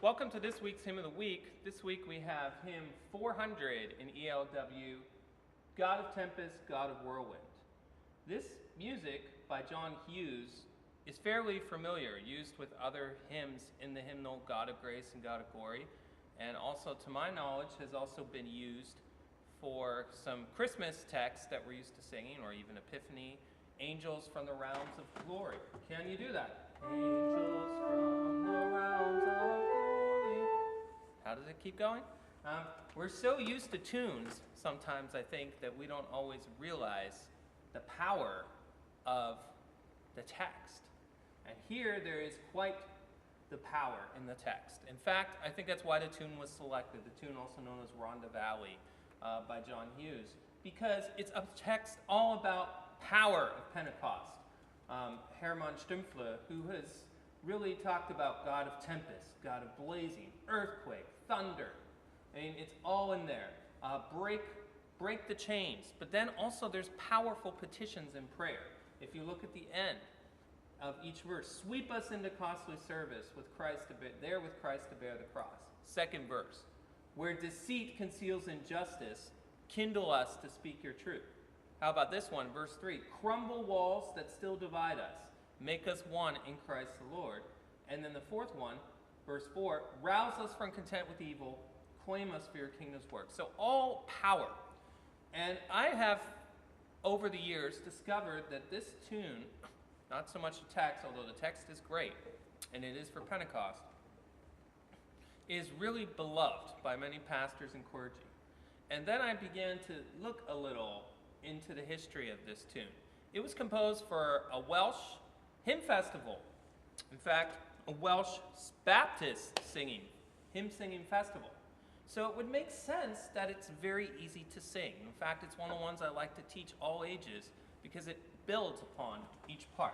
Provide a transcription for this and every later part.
Welcome to this week's Hymn of the Week. This week we have hymn 400 in ELW, God of Tempest, God of Whirlwind. This music by John Hughes is fairly familiar, used with other hymns in the hymnal God of Grace and God of Glory, and also, to my knowledge, has also been used for some Christmas texts that we're used to singing, or even Epiphany, Angels from the Realms of Glory. Can you do that? Angels from the realms of glory. How does it keep going? We're so used to tunes sometimes, I think, that we don't always realize the power of the text. And here there is quite the power in the text. In fact, I think that's why the tune was selected, the tune also known as Rhonda Valley by John Hughes, because it's a text all about power of Pentecost. Hermann Stümpfle, who has really talked about God of tempest, God of blazing, earthquake, thunder. I mean, it's all in there. Break the chains. But then also there's powerful petitions in prayer. If you look at the end of each verse, sweep us into costly service with Christ to with Christ to bear the cross. Second verse, where deceit conceals injustice, kindle us to speak your truth. How about this one, verse 3? Crumble walls that still divide us. Make us one in Christ the Lord. And then the fourth one, verse 4, rouse us from content with evil, claim us for your kingdom's work. So all power. And I have, over the years, discovered that this tune, not so much the text, although the text is great, and it is for Pentecost, is really beloved by many pastors and clergy. And then I began to look a little into the history of this tune. It was composed for a Welsh hymn festival. In fact, a Welsh Baptist hymn singing festival. So it would make sense that it's very easy to sing. In fact, it's one of the ones I like to teach all ages because it builds upon each part.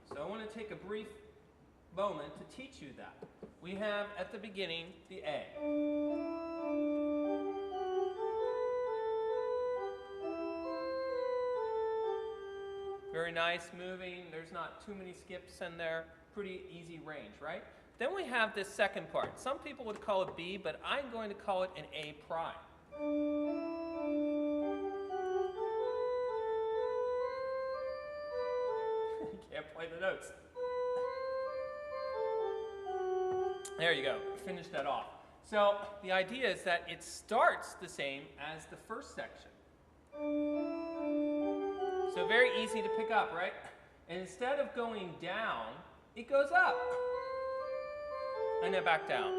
So I want to take a brief moment to teach you that. We have at the beginning the A. Very nice, moving, there's not too many skips in there, pretty easy range, right? Then we have this second part. Some people would call it B, but I'm going to call it an A prime. You can't play the notes. There you go, finish that off. So the idea is that it starts the same as the first section. So very easy to pick up, right? And instead of going down, it goes up. And then back down.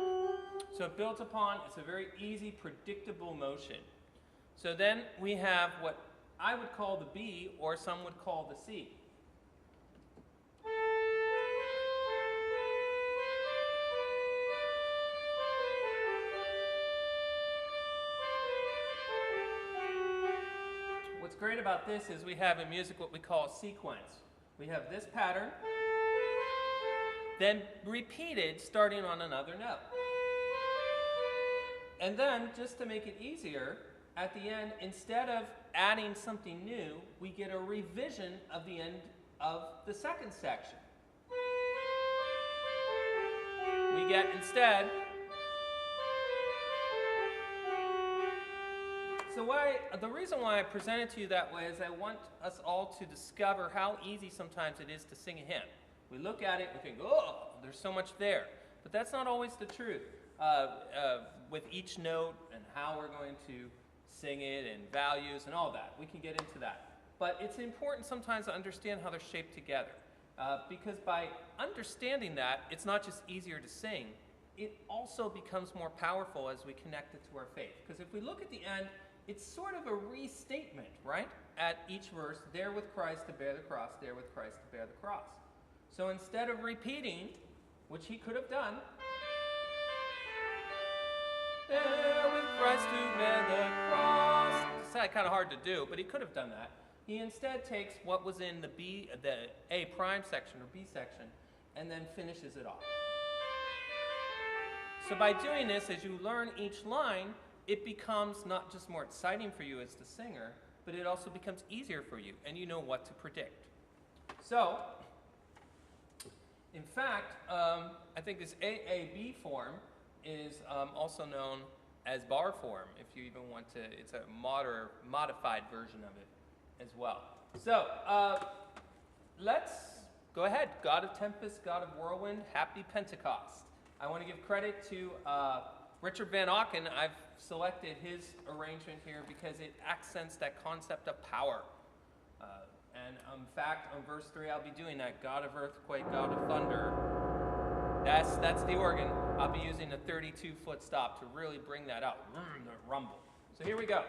So it builds upon, it's a very easy, predictable motion. So then we have what I would call the B, or some would call the C. What's great about this is we have in music what we call a sequence. We have this pattern, then repeated starting on another note. And then, just to make it easier, at the end, instead of adding something new, we get a revision of the end of the second section. We get instead, the reason why I present it to you that way is I want us all to discover how easy sometimes it is to sing a hymn. We look at it and we think, oh, there's so much there. But that's not always the truth. With each note and how we're going to sing it and values and all that. We can get into that. But it's important sometimes to understand how they're shaped together. Because by understanding that, it's not just easier to sing, it also becomes more powerful as we connect it to our faith. Because if we look at the end, it's sort of a restatement, right? At each verse, there with Christ to bear the cross, there with Christ to bear the cross. So instead of repeating, which he could have done, there with Christ to bear the cross. It's kind of hard to do, but he could have done that. He instead takes what was in the A prime section or B section, and then finishes it off. So by doing this, as you learn each line, it becomes not just more exciting for you as the singer, but it also becomes easier for you, and you know what to predict. So, in fact, I think this AAB form is also known as bar form, if you even want to. It's a modified version of it as well. So let's go ahead. God of Tempest, God of Whirlwind, happy Pentecost. I want to give credit to Richard Van Auken. I've selected his arrangement here because it accents that concept of power. And in fact, on verse 3, I'll be doing that. God of earthquake, God of thunder. That's the organ. I'll be using a 32-foot stop to really bring that out, the rumble. So here we go.